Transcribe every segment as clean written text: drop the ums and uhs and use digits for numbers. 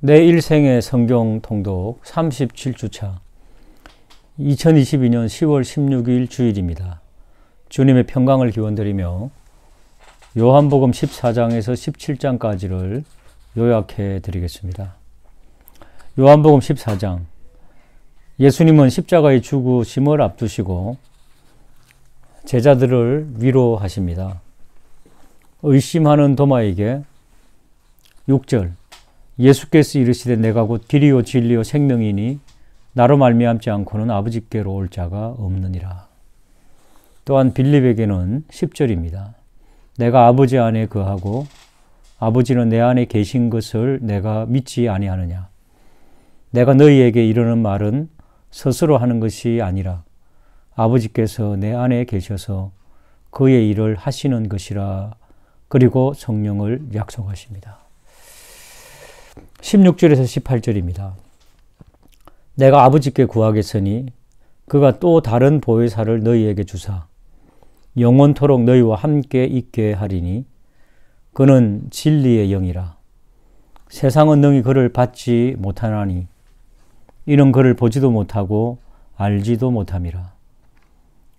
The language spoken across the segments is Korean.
내 일생의 성경 통독 37주차 2022년 10월 16일 주일입니다. 주님의 평강을 기원드리며 요한복음 14장에서 17장까지를 요약해 드리겠습니다. 요한복음 14장, 예수님은 십자가의 죽으심을 앞두시고 제자들을 위로하십니다. 의심하는 도마에게 6절, 예수께서 이르시되 내가 곧 길이요 진리요 생명이니 나로 말미암지 않고는 아버지께로 올 자가 없느니라. 또한 빌립에게는 10절입니다. 내가 아버지 안에 거하고 아버지는 내 안에 계신 것을 내가 믿지 아니하느냐. 내가 너희에게 이르는 말은 스스로 하는 것이 아니라 아버지께서 내 안에 계셔서 그의 일을 하시는 것이라. 그리고 성령을 약속하십니다. 16절에서 18절입니다. 내가 아버지께 구하겠으니 그가 또 다른 보혜사를 너희에게 주사 영원토록 너희와 함께 있게 하리니 그는 진리의 영이라. 세상은 능히 그를 받지 못하나니 이는 그를 보지도 못하고 알지도 못함이라.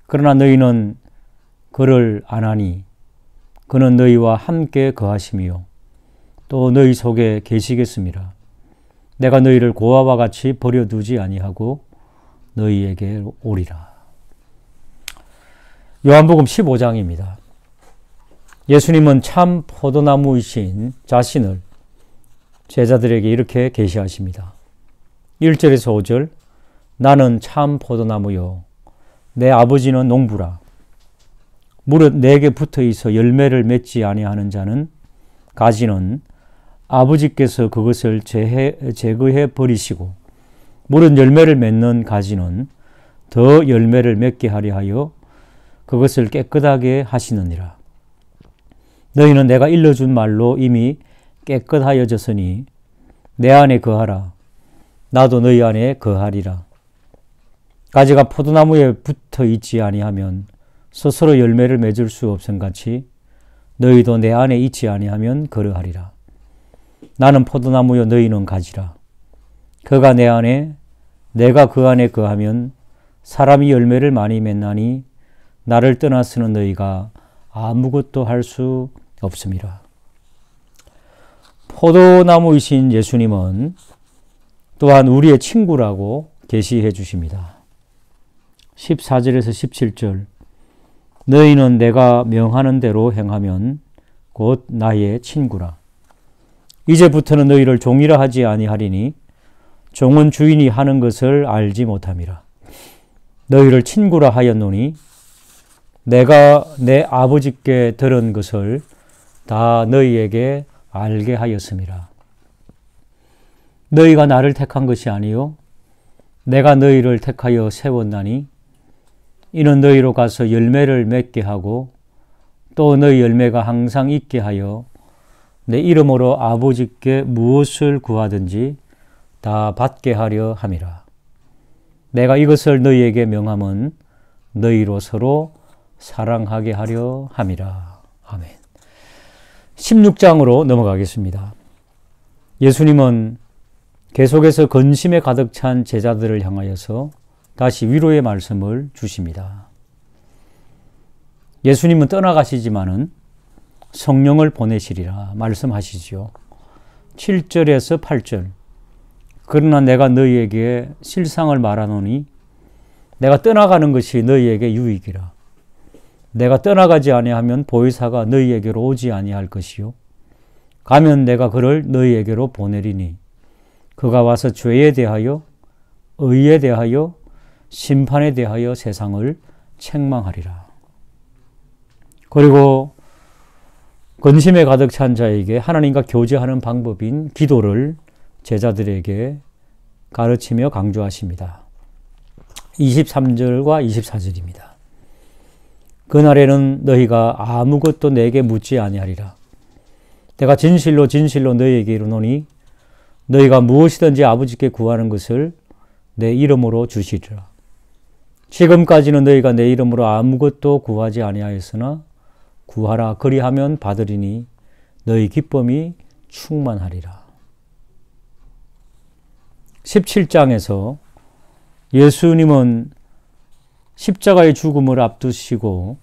그러나 너희는 그를 아나니 그는 너희와 함께 거하심이요 또 너희 속에 계시겠습니다. 내가 너희를 고아와 같이 버려두지 아니하고 너희에게 오리라. 요한복음 15장입니다. 예수님은 참 포도나무이신 자신을 제자들에게 이렇게 계시하십니다. 1절에서 5절, 나는 참 포도나무요 내 아버지는 농부라. 무릇 내게 붙어 있어 열매를 맺지 아니하는 자는 가지는 아버지께서 그것을 제거해 버리시고 무릇 열매를 맺는 가지는 더 열매를 맺게 하려 하여 그것을 깨끗하게 하시느니라. 너희는 내가 일러준 말로 이미 깨끗하여졌으니 내 안에 거하라. 나도 너희 안에 거하리라. 가지가 포도나무에 붙어 있지 아니하면 스스로 열매를 맺을 수 없음같이 너희도 내 안에 있지 아니하면 그러하리라. 나는 포도나무요 너희는 가지라. 그가 내 안에 내가 그 안에 거하면 사람이 열매를 많이 맺나니 나를 떠나서는 너희가 아무것도 할 수 없음이라. 포도나무이신 예수님은 또한 우리의 친구라고 계시해 주십니다. 14절에서 17절, 너희는 내가 명하는 대로 행하면 곧 나의 친구라. 이제부터는 너희를 종이라 하지 아니하리니 종은 주인이 하는 것을 알지 못함이라. 너희를 친구라 하였노니 내가 내 아버지께 들은 것을 다 너희에게 알게 하였음이라. 너희가 나를 택한 것이 아니요 내가 너희를 택하여 세웠나니 이는 너희로 가서 열매를 맺게 하고 또 너희 열매가 항상 있게 하여 내 이름으로 아버지께 무엇을 구하든지 다 받게 하려 함이라. 내가 이것을 너희에게 명함은 너희로 서로 사랑하게 하려 함이라. 아멘. 16장으로 넘어가겠습니다. 예수님은 계속해서 근심에 가득 찬 제자들을 향하여서 다시 위로의 말씀을 주십니다. 예수님은 떠나가시지만은 성령을 보내시리라 말씀하시지요. 7절에서 8절, 그러나 내가 너희에게 실상을 말하노니 내가 떠나가는 것이 너희에게 유익이라. 내가 떠나가지 아니하면 보혜사가 너희에게로 오지 아니할 것이요 가면 내가 그를 너희에게로 보내리니 그가 와서 죄에 대하여 의에 대하여 심판에 대하여 세상을 책망하리라. 그리고 근심에 가득 찬 자에게 하나님과 교제하는 방법인 기도를 제자들에게 가르치며 강조하십니다. 23절과 24절입니다. 그날에는 너희가 아무것도 내게 묻지 아니하리라. 내가 진실로 진실로 너희에게 이르노니 너희가 무엇이든지 아버지께 구하는 것을 내 이름으로 주시리라. 지금까지는 너희가 내 이름으로 아무것도 구하지 아니하였으나 구하라 그리하면 받으리니 너희 기쁨이 충만하리라. 17장에서 예수님은 십자가의 죽음을 앞두시고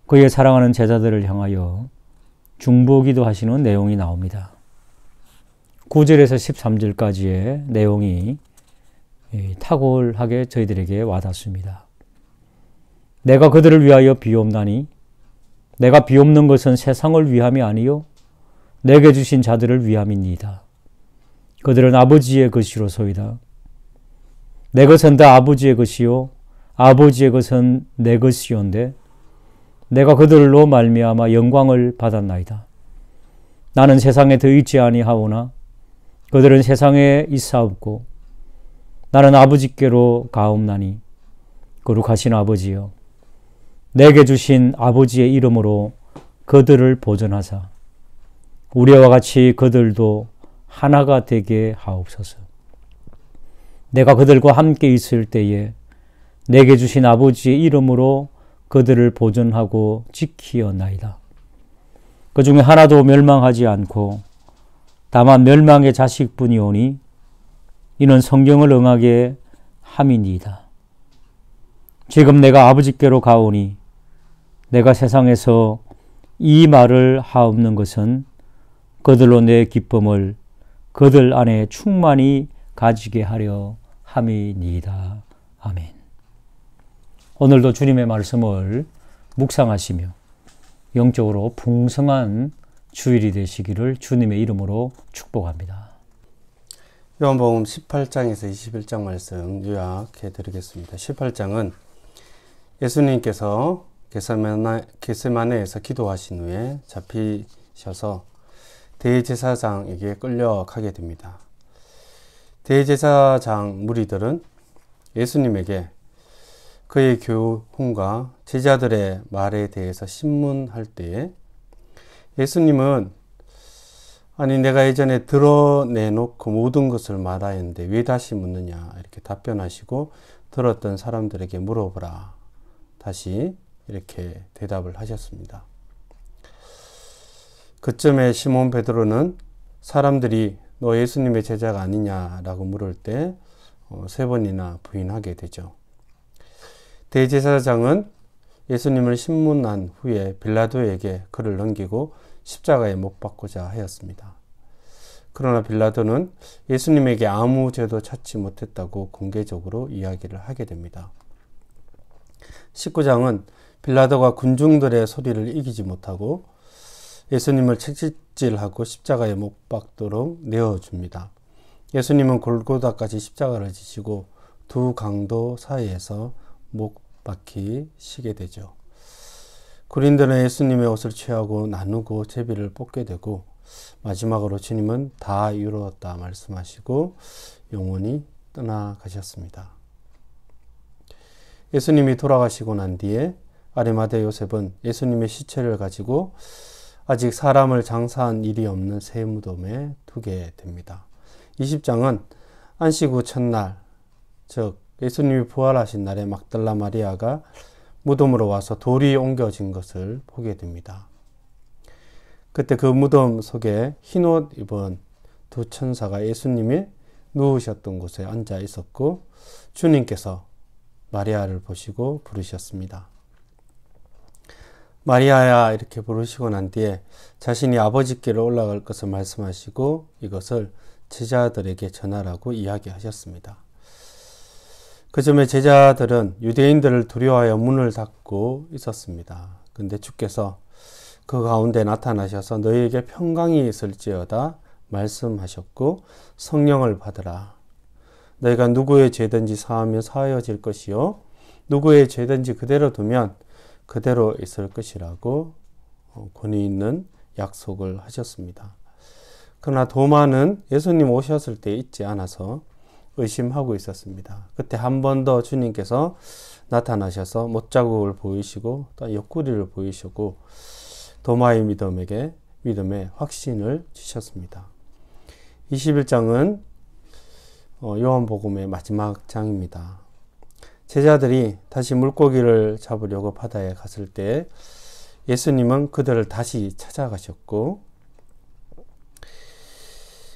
그의 사랑하는 제자들을 향하여 중보기도 하시는 내용이 나옵니다. 9절에서 13절까지의 내용이 탁월하게 저희들에게 와닿습니다. 내가 그들을 위하여 비옵나니 내가 비옵는 것은 세상을 위함이 아니요 내게 주신 자들을 위함이니이다. 그들은 아버지의 것이로소이다. 내 것은 다 아버지의 것이요 아버지의 것은 내 것이온데 내가 그들로 말미암아 영광을 받았나이다. 나는 세상에 더 있지 아니하오나 그들은 세상에 있사옵고 나는 아버지께로 가옵나니 거룩하신 아버지여 내게 주신 아버지의 이름으로 그들을 보존하사 우리와 같이 그들도 하나가 되게 하옵소서. 내가 그들과 함께 있을 때에 내게 주신 아버지의 이름으로 그들을 보존하고 지키었나이다. 그 중에 하나도 멸망하지 않고 다만 멸망의 자식뿐이오니 이는 성경을 응하게 함이니이다. 지금 내가 아버지께로 가오니 내가 세상에서 이 말을 하옵는 것은 그들로 내 기쁨을 그들 안에 충만히 가지게 하려 함이니이다. 아멘. 오늘도 주님의 말씀을 묵상하시며 영적으로 풍성한 주일이 되시기를 주님의 이름으로 축복합니다. 요한복음 18장에서 21장 말씀 요약해 드리겠습니다. 18장은 예수님께서 겟세마네에서 기도하신 후에 잡히셔서 대제사장에게 끌려가게 됩니다. 대제사장 무리들은 예수님에게 그의 교훈과 제자들의 말에 대해서 신문할 때에 예수님은 아니 내가 예전에 드러내놓고 모든 것을 말하였는데 왜 다시 묻느냐 이렇게 답변하시고 들었던 사람들에게 물어보라 다시 이렇게 대답을 하셨습니다. 그쯤에 시몬 베드로는 사람들이 너 예수님의 제자가 아니냐라고 물을 때 3번이나 부인하게 되죠. 대제사장은 예수님을 신문한 후에 빌라도에게 그를 넘기고 십자가에 못 박고자 하였습니다. 그러나 빌라도는 예수님에게 아무 죄도 찾지 못했다고 공개적으로 이야기를 하게 됩니다. 19장은 빌라도가 군중들의 소리를 이기지 못하고 예수님을 채찍질하고 십자가에 못 박도록 내어줍니다. 예수님은 골고다까지 십자가를 지시고 두 강도 사이에서 못 박히시게 되죠. 군인들은 예수님의 옷을 취하고 나누고 제비를 뽑게 되고 마지막으로 주님은 다 이루었다 말씀하시고 영원히 떠나가셨습니다. 예수님이 돌아가시고 난 뒤에 아리마대 요셉은 예수님의 시체를 가지고 아직 사람을 장사한 일이 없는 새 무덤에 두게 됩니다. 20장은 안식 후 첫날, 즉 예수님이 부활하신 날에 막달라 마리아가 무덤으로 와서 돌이 옮겨진 것을 보게 됩니다. 그때 그 무덤 속에 흰옷 입은 두 천사가 예수님이 누우셨던 곳에 앉아 있었고 주님께서 마리아를 보시고 부르셨습니다. 마리아야 이렇게 부르시고 난 뒤에 자신이 아버지께로 올라갈 것을 말씀하시고 이것을 제자들에게 전하라고 이야기하셨습니다. 그 점에 제자들은 유대인들을 두려워하여 문을 닫고 있었습니다. 근데 주께서 그 가운데 나타나셔서 너희에게 평강이 있을지어다 말씀하셨고 성령을 받으라. 너희가 누구의 죄든지 사하면 사하여질 것이요 누구의 죄든지 그대로 두면 그대로 있을 것이라고 권위 있는 약속을 하셨습니다. 그러나 도마는 예수님 오셨을 때 있지 않아서 의심하고 있었습니다. 그때 한 번 더 주님께서 나타나셔서 못자국을 보이시고 또 옆구리를 보이시고 도마의 믿음에 확신을 주셨습니다. 21장은 요한복음의 마지막 장입니다. 제자들이 다시 물고기를 잡으려고 바다에 갔을 때 예수님은 그들을 다시 찾아가셨고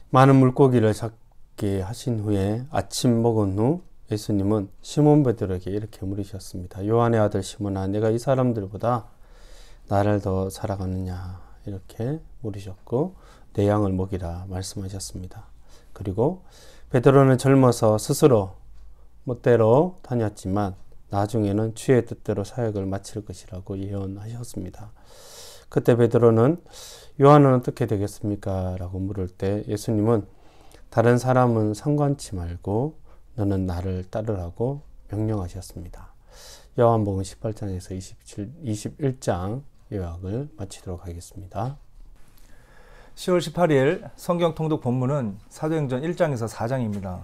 많은 물고기를 먹게 하신 후에 아침 먹은 후 예수님은 시몬 베드로에게 이렇게 물으셨습니다. 요한의 아들 시몬아, 내가 이 사람들보다 나를 더 사랑하느냐? 이렇게 물으셨고 내 양을 먹이라 말씀하셨습니다. 그리고 베드로는 젊어서 스스로 멋대로 다녔지만 나중에는 주의 뜻대로 사역을 마칠 것이라고 예언하셨습니다. 그때 베드로는 요한은 어떻게 되겠습니까? 라고 물을 때 예수님은 다른 사람은 상관치 말고 너는 나를 따르라고 명령하셨습니다. 요한복음 18장에서 21장 요약을 마치도록 하겠습니다. 10월 18일 성경 통독 본문은 사도행전 1장에서 4장입니다.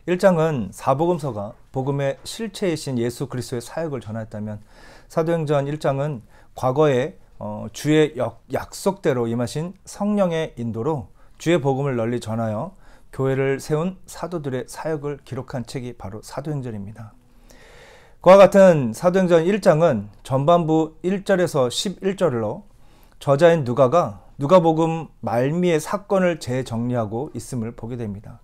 1장은 사복음서가 복음의 실체이신 예수 그리스도의 사역을 전하였다면 사도행전 1장은 과거에 주의 약속대로 임하신 성령의 인도로 주의 복음을 널리 전하여 교회를 세운 사도들의 사역을 기록한 책이 바로 사도행전입니다. 그와 같은 사도행전 1장은 전반부 1절에서 11절로 저자인 누가가 누가복음 말미의 사건을 재정리하고 있음을 보게 됩니다.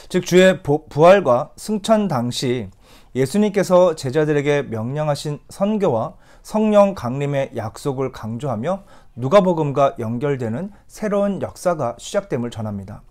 즉 주의 부활과 승천 당시 예수님께서 제자들에게 명령하신 선교와 성령 강림의 약속을 강조하며 누가복음과 연결되는 새로운 역사가 시작됨을 전합니다.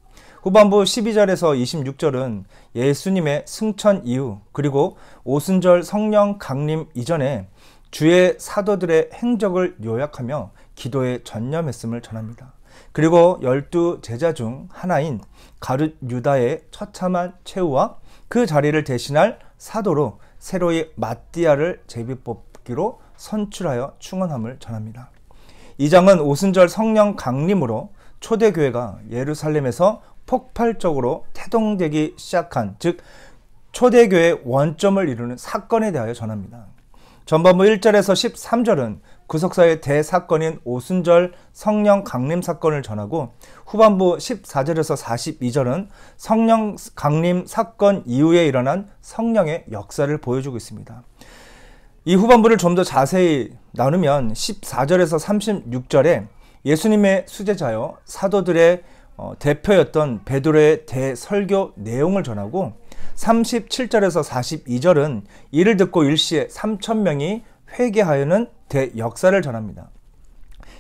후반부 12절에서 26절은 예수님의 승천 이후 그리고 오순절 성령 강림 이전에 주의 사도들의 행적을 요약하며 기도에 전념했음을 전합니다. 그리고 12 제자 중 하나인 가룟 유다의 처참한 최후와 그 자리를 대신할 사도로 새로이 마띠아를 제비뽑기로 선출하여 충원함을 전합니다. 2장은 오순절 성령 강림으로 초대교회가 예루살렘에서 폭발적으로 태동되기 시작한 즉 초대교회의 원점을 이루는 사건에 대하여 전합니다. 전반부 1절에서 13절은 구속사의 대사건인 오순절 성령 강림 사건을 전하고 후반부 14절에서 42절은 성령 강림 사건 이후에 일어난 성령의 역사를 보여주고 있습니다. 이 후반부를 좀 더 자세히 나누면 14절에서 36절에 예수님의 수제자여 사도들의 대표였던 베드로의 대설교 내용을 전하고 37절에서 42절은 이를 듣고 일시에 3,000명이 회개하여는 대역사를 전합니다.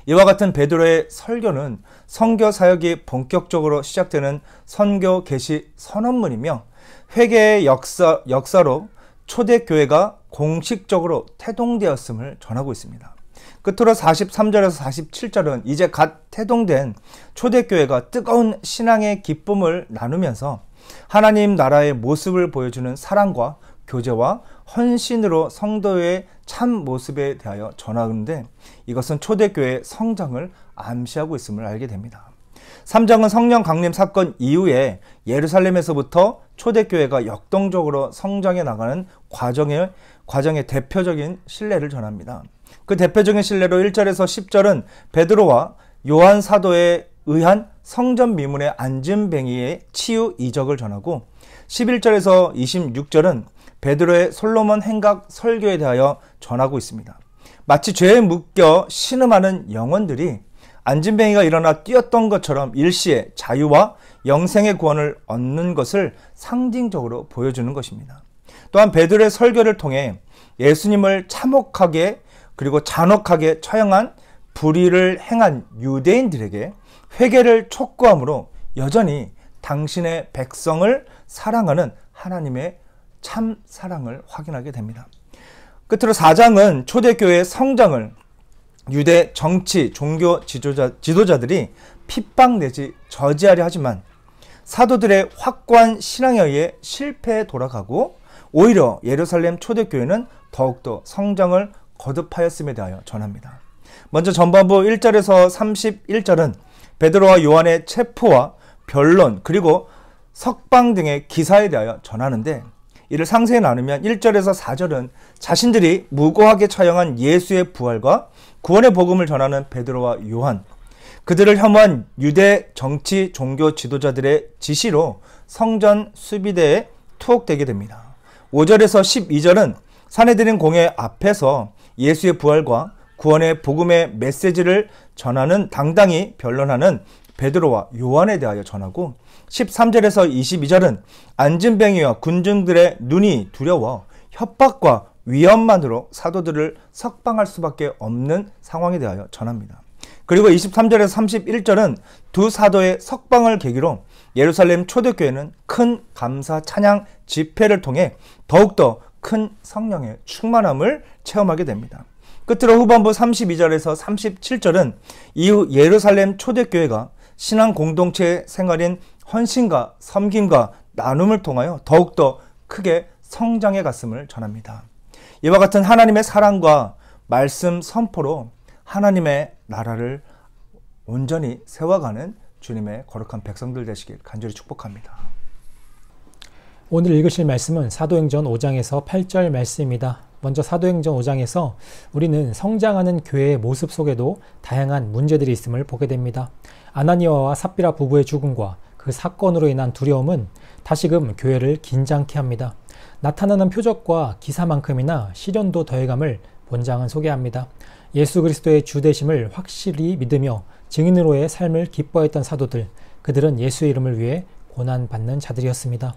이와 같은 베드로의 설교는 선교 사역이 본격적으로 시작되는 선교 개시 선언문이며 회개의 역사로 초대교회가 공식적으로 태동되었음을 전하고 있습니다. 끝으로 43절에서 47절은 이제 갓 태동된 초대교회가 뜨거운 신앙의 기쁨을 나누면서 하나님 나라의 모습을 보여주는 사랑과 교제와 헌신으로 성도의 참 모습에 대하여 전하는데 이것은 초대교회의 성장을 암시하고 있음을 알게 됩니다. 3장은 성령 강림 사건 이후에 예루살렘에서부터 초대교회가 역동적으로 성장해 나가는 과정의 대표적인 신뢰를 전합니다. 그 대표적인 신뢰로 1절에서 10절은 베드로와 요한 사도에 의한 성전 미문의 안진뱅이의 치유 이적을 전하고 11절에서 26절은 베드로의 솔로몬 행각 설교에 대하여 전하고 있습니다. 마치 죄에 묶여 신음하는 영혼들이 안진뱅이가 일어나 뛰었던 것처럼 일시에 자유와 영생의 구원을 얻는 것을 상징적으로 보여주는 것입니다. 또한 베드로의 설교를 통해 예수님을 참혹하게 그리고 잔혹하게 처형한 불의를 행한 유대인들에게 회개를 촉구함으로 여전히 당신의 백성을 사랑하는 하나님의 참 사랑을 확인하게 됩니다. 끝으로 4장은 초대교회의 성장을 유대 정치, 종교 지도자들이 핍박 내지 저지하려 하지만 사도들의 확고한 신앙에 의해 실패에 돌아가고 오히려 예루살렘 초대교회는 더욱더 성장을 거듭하였음에 대하여 전합니다. 먼저 전반부 1절에서 31절은 베드로와 요한의 체포와 변론 그리고 석방 등의 기사에 대하여 전하는데 이를 상세히 나누면 1절에서 4절은 자신들이 무고하게 처형한 예수의 부활과 구원의 복음을 전하는 베드로와 요한, 그들을 혐오한 유대 정치 종교 지도자들의 지시로 성전 수비대에 투옥되게 됩니다. 5절에서 12절은 산헤드린 공회 앞에서 예수의 부활과 구원의 복음의 메시지를 전하는 당당히 변론하는 베드로와 요한에 대하여 전하고 13절에서 22절은 안진뱅이와 군중들의 눈이 두려워 협박과 위험만으로 사도들을 석방할 수밖에 없는 상황에 대하여 전합니다. 그리고 23절에서 31절은 두 사도의 석방을 계기로 예루살렘 초대교회는 큰 감사 찬양 집회를 통해 더욱더 큰 성령의 충만함을 체험하게 됩니다. 끝으로 후반부 32절에서 37절은 이후 예루살렘 초대교회가 신앙 공동체의 생활인 헌신과 섬김과 나눔을 통하여 더욱더 크게 성장해 갔음을 전합니다. 이와 같은 하나님의 사랑과 말씀 선포로 하나님의 나라를 온전히 세워가는 주님의 거룩한 백성들 되시길 간절히 축복합니다. 오늘 읽으실 말씀은 사도행전 5장에서 8절 말씀입니다. 먼저 사도행전 5장에서 우리는 성장하는 교회의 모습 속에도 다양한 문제들이 있음을 보게 됩니다. 아나니아와 삽비라 부부의 죽음과 그 사건으로 인한 두려움은 다시금 교회를 긴장케 합니다. 나타나는 표적과 기사만큼이나 시련도 더해감을 본장은 소개합니다. 예수 그리스도의 주되심을 확실히 믿으며 증인으로의 삶을 기뻐했던 사도들, 그들은 예수의 이름을 위해 고난받는 자들이었습니다.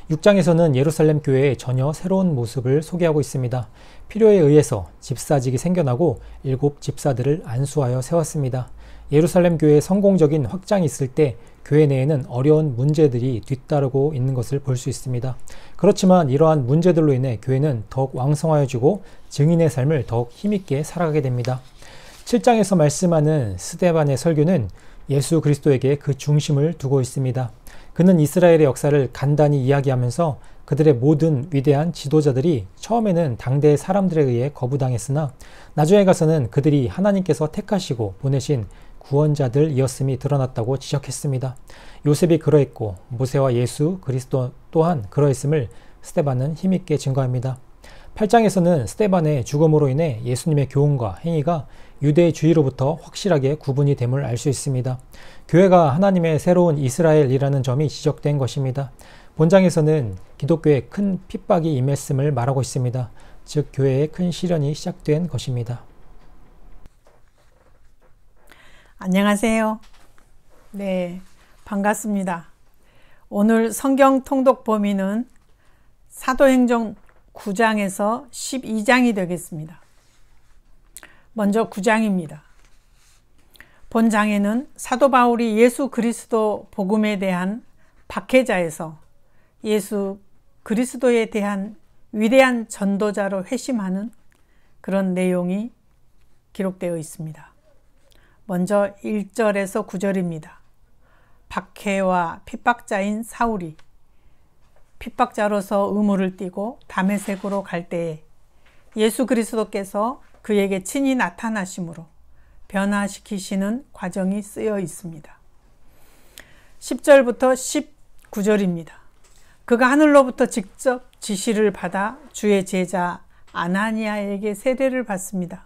6장에서는 예루살렘 교회의 전혀 새로운 모습을 소개하고 있습니다. 필요에 의해서 집사직이 생겨나고 7 집사들을 안수하여 세웠습니다. 예루살렘 교회의 성공적인 확장이 있을 때 교회 내에는 어려운 문제들이 뒤따르고 있는 것을 볼 수 있습니다. 그렇지만 이러한 문제들로 인해 교회는 더욱 왕성하여지고 증인의 삶을 더욱 힘있게 살아가게 됩니다. 7장에서 말씀하는 스데반의 설교는 예수 그리스도에게 그 중심을 두고 있습니다. 그는 이스라엘의 역사를 간단히 이야기하면서 그들의 모든 위대한 지도자들이 처음에는 당대의 사람들에 의해 거부당했으나 나중에 가서는 그들이 하나님께서 택하시고 보내신 구원자들이었음이 드러났다고 지적했습니다. 요셉이 그러했고 모세와 예수 그리스도 또한 그러했음을 스데반은 힘있게 증거합니다. 8장에서는 스데반의 죽음으로 인해 예수님의 교훈과 행위가 유대주의로부터 확실하게 구분이 됨을 알 수 있습니다. 교회가 하나님의 새로운 이스라엘이라는 점이 지적된 것입니다. 본장에서는 기독교에 큰 핍박이 임했음을 말하고 있습니다. 즉 교회에 큰 시련이 시작된 것입니다. 안녕하세요. 네, 반갑습니다. 오늘 성경 통독 범위는 사도행전 9장에서 12장이 되겠습니다. 먼저 9장입니다. 본장에는 사도 바울이 예수 그리스도 복음에 대한 박해자에서 예수 그리스도에 대한 위대한 전도자로 회심하는 그런 내용이 기록되어 있습니다. 먼저 1절에서 9절입니다. 박해와 핍박자인 사울이 핍박자로서 의무를 띠고 다메섹으로 갈 때에 예수 그리스도께서 그에게 친히 나타나심으로 변화시키시는 과정이 쓰여 있습니다. 10절부터 19절입니다. 그가 하늘로부터 직접 지시를 받아 주의 제자 아나니아에게 세례를 받습니다.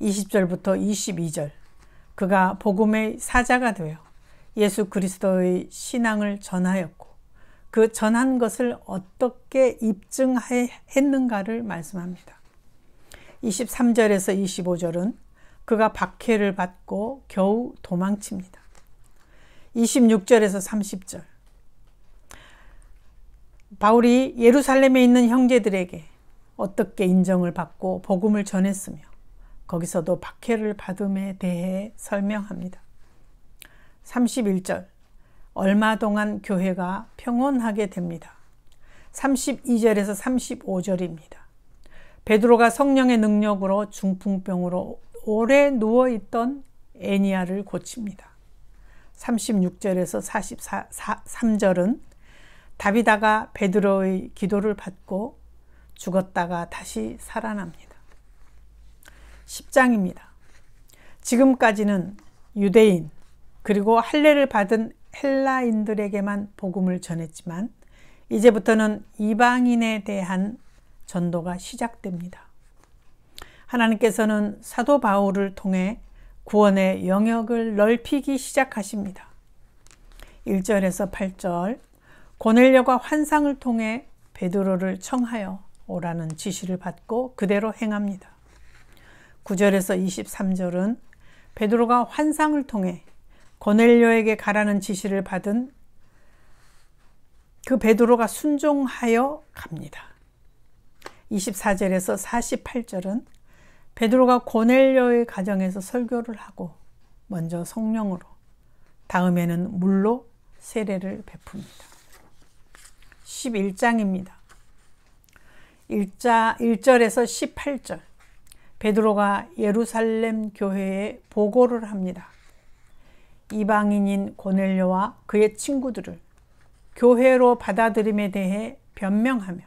20절부터 22절 그가 복음의 사자가 되어 예수 그리스도의 신앙을 전하였고 그 전한 것을 어떻게 입증했는가를 말씀합니다. 23절에서 25절은 그가 박해를 받고 겨우 도망칩니다. 26절에서 30절 바울이 예루살렘에 있는 형제들에게 어떻게 인정을 받고 복음을 전했으며 거기서도 박해를 받음에 대해 설명합니다. 31절 얼마 동안 교회가 평온하게 됩니다. 32절에서 35절입니다. 베드로가 성령의 능력으로 중풍병으로 오래 누워있던 애니야를 고칩니다. 36절에서 43절은 다비다가 베드로의 기도를 받고 죽었다가 다시 살아납니다. 10장입니다. 지금까지는 유대인 그리고 할례를 받은 헬라인들에게만 복음을 전했지만 이제부터는 이방인에 대한 전도가 시작됩니다. 하나님께서는 사도 바울을 통해 구원의 영역을 넓히기 시작하십니다. 1절에서 8절 고넬료가 환상을 통해 베드로를 청하여 오라는 지시를 받고 그대로 행합니다. 9절에서 23절은 베드로가 환상을 통해 고넬료에게 가라는 지시를 받은 그 베드로가 순종하여 갑니다. 24절에서 48절은 베드로가 고넬료의 가정에서 설교를 하고 먼저 성령으로, 다음에는 물로 세례를 베풉니다. 11장입니다. 1절에서 18절, 베드로가 예루살렘 교회에 보고를 합니다. 이방인인 고넬료와 그의 친구들을 교회로 받아들임에 대해 변명하며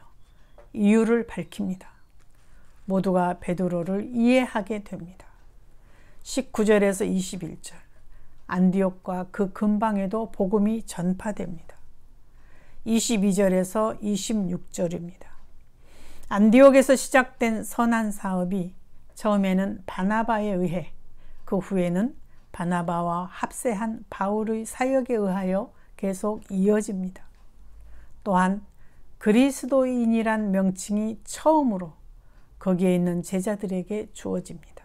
이유를 밝힙니다. 모두가 베드로를 이해하게 됩니다. 19절에서 21절, 안디옥과 그 근방에도 복음이 전파됩니다. 22절에서 26절입니다. 안디옥에서 시작된 선한 사업이 처음에는 바나바에 의해, 그 후에는 바나바와 합세한 바울의 사역에 의하여 계속 이어집니다. 또한 그리스도인이란 명칭이 처음으로 거기에 있는 제자들에게 주어집니다.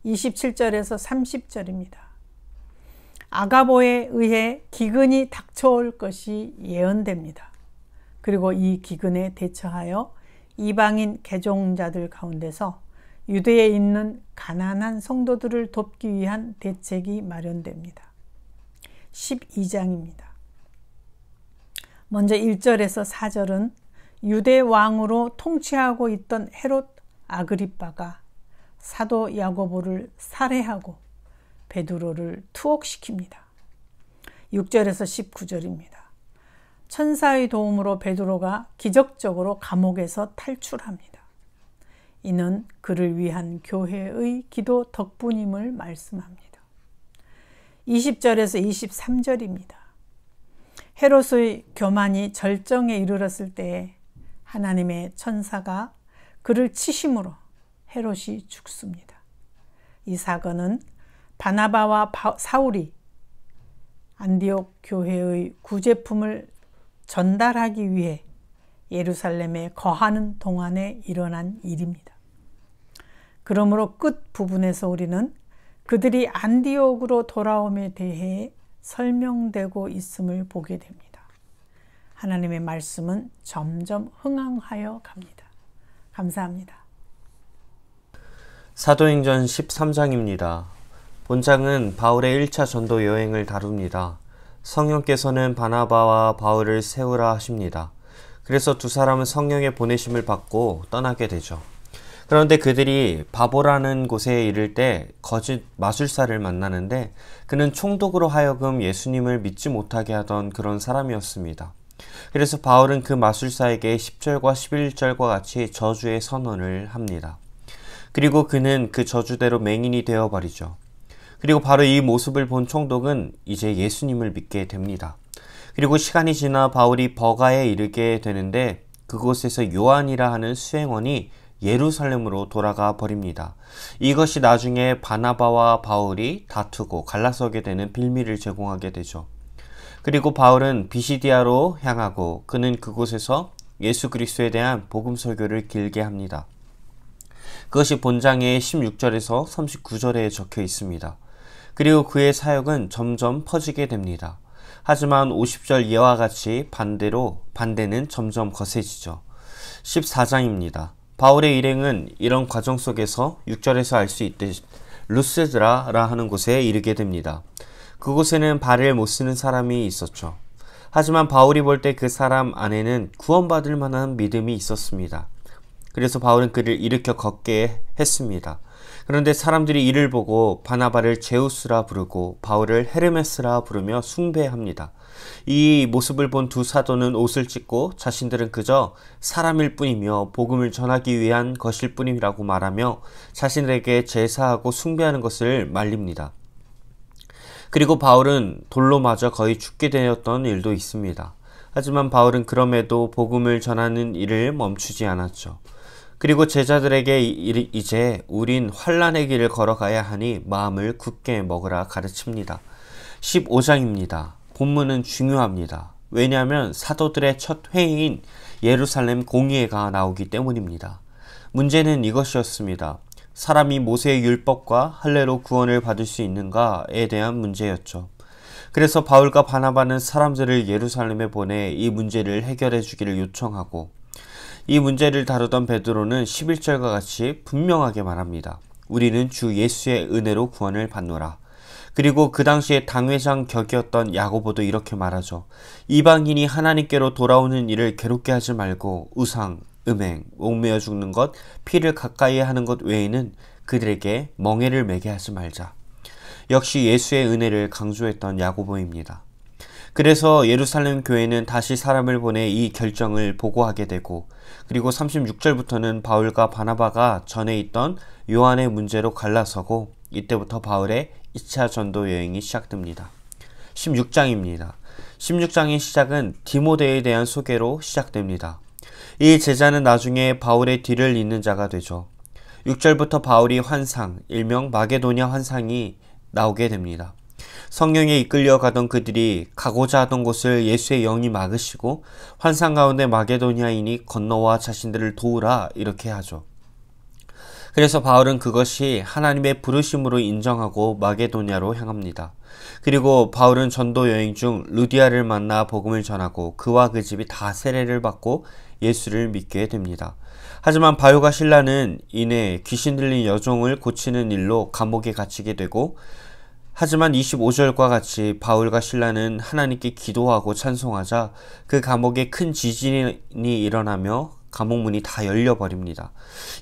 27절에서 30절입니다. 아가보에 의해 기근이 닥쳐올 것이 예언됩니다. 그리고 이 기근에 대처하여 이방인 개종자들 가운데서 유대에 있는 가난한 성도들을 돕기 위한 대책이 마련됩니다. 12장입니다. 먼저 1절에서 4절은 유대 왕으로 통치하고 있던 헤롯 아그리빠가 사도 야고보를 살해하고 베드로를 투옥시킵니다. 6절에서 19절입니다. 천사의 도움으로 베드로가 기적적으로 감옥에서 탈출합니다. 이는 그를 위한 교회의 기도 덕분임을 말씀합니다. 20절에서 23절입니다. 헤롯의 교만이 절정에 이르렀을 때에 하나님의 천사가 그를 치심으로 헤롯이 죽습니다. 이 사건은 바나바와 사울이 안디옥 교회의 구제품을 전달하기 위해 예루살렘에 거하는 동안에 일어난 일입니다. 그러므로 끝 부분에서 우리는 그들이 안디옥으로 돌아옴에 대해 설명되고 있음을 보게 됩니다. 하나님의 말씀은 점점 흥황하여 갑니다. 감사합니다. 사도행전 13장입니다. 본장은 바울의 1차 전도 여행을 다룹니다. 성령께서는 바나바와 바울을 세우라 하십니다. 그래서 두 사람은 성령의 보내심을 받고 떠나게 되죠. 그런데 그들이 바보라는 곳에 이를 때 거짓 마술사를 만나는데 그는 총독으로 하여금 예수님을 믿지 못하게 하던 그런 사람이었습니다. 그래서 바울은 그 마술사에게 10절과 11절과 같이 저주의 선언을 합니다. 그리고 그는 그 저주대로 맹인이 되어버리죠. 그리고 바로 이 모습을 본 총독은 이제 예수님을 믿게 됩니다. 그리고 시간이 지나 바울이 버가에 이르게 되는데 그곳에서 요한이라 하는 수행원이 예루살렘으로 돌아가 버립니다. 이것이 나중에 바나바와 바울이 다투고 갈라서게 되는 빌미를 제공하게 되죠. 그리고 바울은 비시디아로 향하고 그는 그곳에서 예수 그리스도에 대한 복음 설교를 길게 합니다. 그것이 본장의 16절에서 39절에 적혀 있습니다. 그리고 그의 사역은 점점 퍼지게 됩니다. 하지만 50절 이와 같이 반대는 점점 거세지죠. 14장입니다. 바울의 일행은 이런 과정 속에서 6절에서 알 수 있듯 루스드라라 하는 곳에 이르게 됩니다. 그곳에는 발을 못 쓰는 사람이 있었죠. 하지만 바울이 볼 때 그 사람 안에는 구원받을 만한 믿음이 있었습니다. 그래서 바울은 그를 일으켜 걷게 했습니다. 그런데 사람들이 이를 보고 바나바를 제우스라 부르고 바울을 헤르메스라 부르며 숭배합니다. 이 모습을 본 두 사도는 옷을 찢고 자신들은 그저 사람일 뿐이며 복음을 전하기 위한 것일 뿐이라고 말하며 자신들에게 제사하고 숭배하는 것을 말립니다. 그리고 바울은 돌로 맞아 거의 죽게 되었던 일도 있습니다. 하지만 바울은 그럼에도 복음을 전하는 일을 멈추지 않았죠. 그리고 제자들에게 이제 우린 환난의 길을 걸어가야 하니 마음을 굳게 먹으라 가르칩니다. 15장입니다. 본문은 중요합니다. 왜냐하면 사도들의 첫 회의인 예루살렘 공의회가 나오기 때문입니다. 문제는 이것이었습니다. 사람이 모세의 율법과 할례로 구원을 받을 수 있는가에 대한 문제였죠. 그래서 바울과 바나바는 사람들을 예루살렘에 보내 이 문제를 해결해 주기를 요청하고, 이 문제를 다루던 베드로는 11절과 같이 분명하게 말합니다. 우리는 주 예수의 은혜로 구원을 받노라. 그리고 그 당시에 당회장 격이었던 야고보도 이렇게 말하죠. 이방인이 하나님께로 돌아오는 일을 괴롭게 하지 말고 우상, 음행, 목매어 죽는 것, 피를 가까이 하는 것 외에는 그들에게 멍에를 매게 하지 말자. 역시 예수의 은혜를 강조했던 야고보입니다. 그래서 예루살렘 교회는 다시 사람을 보내 이 결정을 보고하게 되고, 그리고 36절부터는 바울과 바나바가 전에 있던 요한의 문제로 갈라서고, 이때부터 바울의 2차 전도 여행이 시작됩니다. 16장입니다. 16장의 시작은 디모데에 대한 소개로 시작됩니다. 이 제자는 나중에 바울의 뒤를 잇는 자가 되죠. 6절부터 바울이 환상, 일명 마게도냐 환상이 나오게 됩니다. 성령에 이끌려 가던 그들이 가고자 하던 곳을 예수의 영이 막으시고 환상 가운데 마게도냐인이 건너와 자신들을 도우라 이렇게 하죠. 그래서 바울은 그것이 하나님의 부르심으로 인정하고 마게도냐로 향합니다. 그리고 바울은 전도 여행 중 루디아를 만나 복음을 전하고 그와 그 집이 다 세례를 받고 예수를 믿게 됩니다. 하지만 바울과 실라는 이내 귀신 들린 여종을 고치는 일로 감옥에 갇히게 되고, 하지만 25절과 같이 바울과 실라는 하나님께 기도하고 찬송하자 그 감옥에 큰 지진이 일어나며 감옥 문이 다 열려버립니다.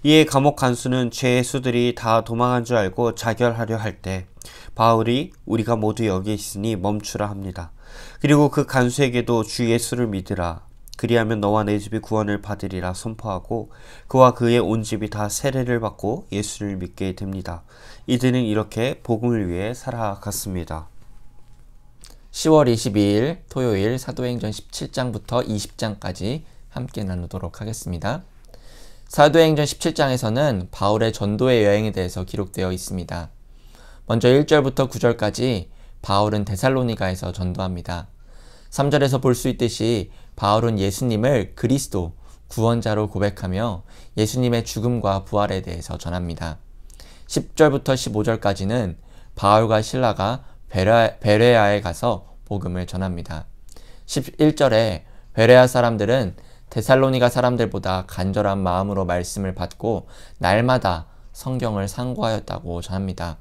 이에 감옥 간수는 죄의 수들이 다 도망한 줄 알고 자결하려 할 때 바울이 우리가 모두 여기 있으니 멈추라 합니다. 그리고 그 간수에게도 주 예수를 믿으라. 그리하면 너와 내 집이 구원을 받으리라 선포하고 그와 그의 온 집이 다 세례를 받고 예수를 믿게 됩니다. 이들은 이렇게 복음을 위해 살아갔습니다. 10월 22일 토요일 사도행전 17장부터 20장까지 함께 나누도록 하겠습니다. 사도행전 17장에서는 바울의 전도의 여행에 대해서 기록되어 있습니다. 먼저 1절부터 9절까지 바울은 데살로니가에서 전도합니다. 3절에서 볼 수 있듯이 바울은 예수님을 그리스도, 구원자로 고백하며 예수님의 죽음과 부활에 대해서 전합니다. 10절부터 15절까지는 바울과 실라가 베레아에 가서 복음을 전합니다. 11절에 베레아 사람들은 데살로니가 사람들보다 간절한 마음으로 말씀을 받고 날마다 성경을 상고하였다고 전합니다.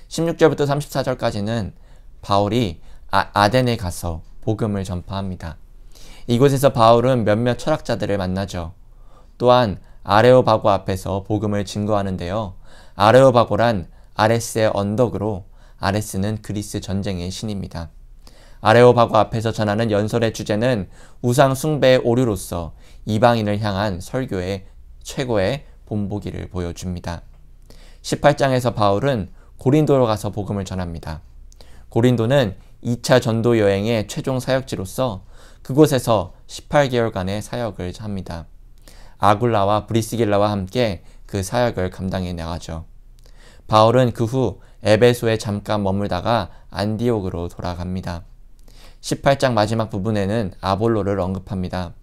16절부터 34절까지는 바울이 아덴에 가서 복음을 전파합니다. 이곳에서 바울은 몇몇 철학자들을 만나죠. 또한 아레오바고 앞에서 복음을 증거하는데요. 아레오바고란 아레스의 언덕으로, 아레스는 그리스 전쟁의 신입니다. 아레오바고 앞에서 전하는 연설의 주제는 우상 숭배의 오류로서 이방인을 향한 설교의 최고의 본보기를 보여줍니다. 18장에서 바울은 고린도로 가서 복음을 전합니다. 고린도는 2차 전도 여행의 최종 사역지로서 그곳에서 18개월간의 사역을 합니다. 아굴라와 브리스길라와 함께 그 사역을 감당해 나가죠. 바울은 그 후 에베소에 잠깐 머물다가 안디옥으로 돌아갑니다. 18장 마지막 부분에는 아볼로를 언급합니다.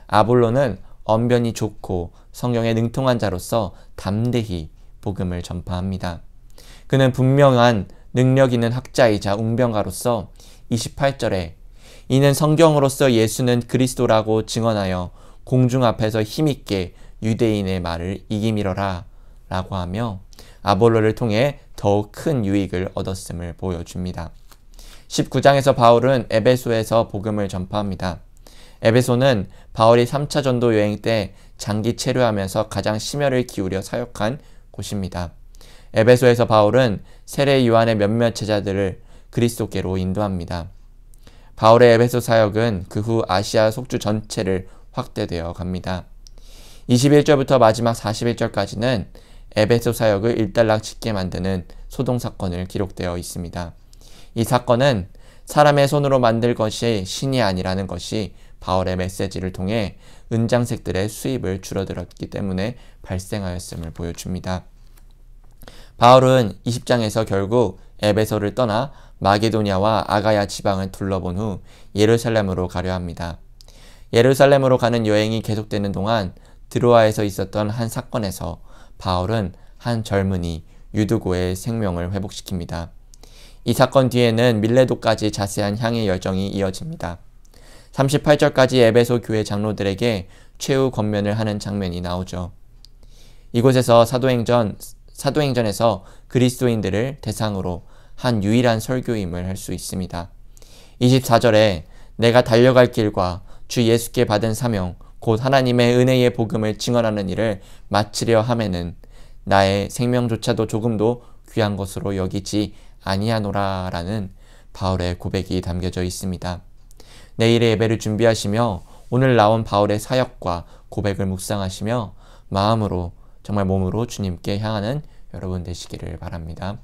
아볼로는 언변이 좋고 성경에 능통한 자로서 담대히 복음을 전파합니다. 그는 분명한 능력 있는 학자이자 웅변가로서 28절에 이는 성경으로서 예수는 그리스도라고 증언하여 공중 앞에서 힘있게 유대인의 말을 이기미러라 라고 하며 아볼로를 통해 더욱 큰 유익을 얻었음을 보여줍니다. 19장에서 바울은 에베소에서 복음을 전파합니다. 에베소는 바울이 3차 전도 여행 때 장기 체류하면서 가장 심혈을 기울여 사역한 곳입니다. 에베소에서 바울은 세례 요한의 몇몇 제자들을 그리스도께로 인도합니다. 바울의 에베소 사역은 그 후 아시아 속주 전체를 확대되어 갑니다. 21절부터 마지막 41절까지는 에베소 사역을 일단락짓게 만드는 소동사건을 기록되어 있습니다. 이 사건은 사람의 손으로 만들 것이 신이 아니라는 것이 바울의 메시지를 통해 은장색들의 수입을 줄어들었기 때문에 발생하였음을 보여줍니다. 바울은 20장에서 결국 에베소를 떠나 마게도냐와 아가야 지방을 둘러본 후 예루살렘으로 가려 합니다. 예루살렘으로 가는 여행이 계속되는 동안 드로아에서 있었던 한 사건에서 바울은 한 젊은이 유두고의 생명을 회복시킵니다. 이 사건 뒤에는 밀레도까지 자세한 향해 여정이 이어집니다. 38절까지 에베소 교회 장로들에게 최후 권면을 하는 장면이 나오죠. 이곳에서 사도행전에서 그리스도인들을 대상으로 한 유일한 설교임을 할 수 있습니다. 24절에 내가 달려갈 길과 주 예수께 받은 사명 곧 하나님의 은혜의 복음을 증언하는 일을 마치려 하매는 나의 생명조차도 조금도 귀한 것으로 여기지 아니하노라 라는 바울의 고백이 담겨져 있습니다. 내일의 예배를 준비하시며 오늘 나온 바울의 사역과 고백을 묵상하시며 마음으로 정말 몸으로 주님께 향하는 여러분 되시기를 바랍니다.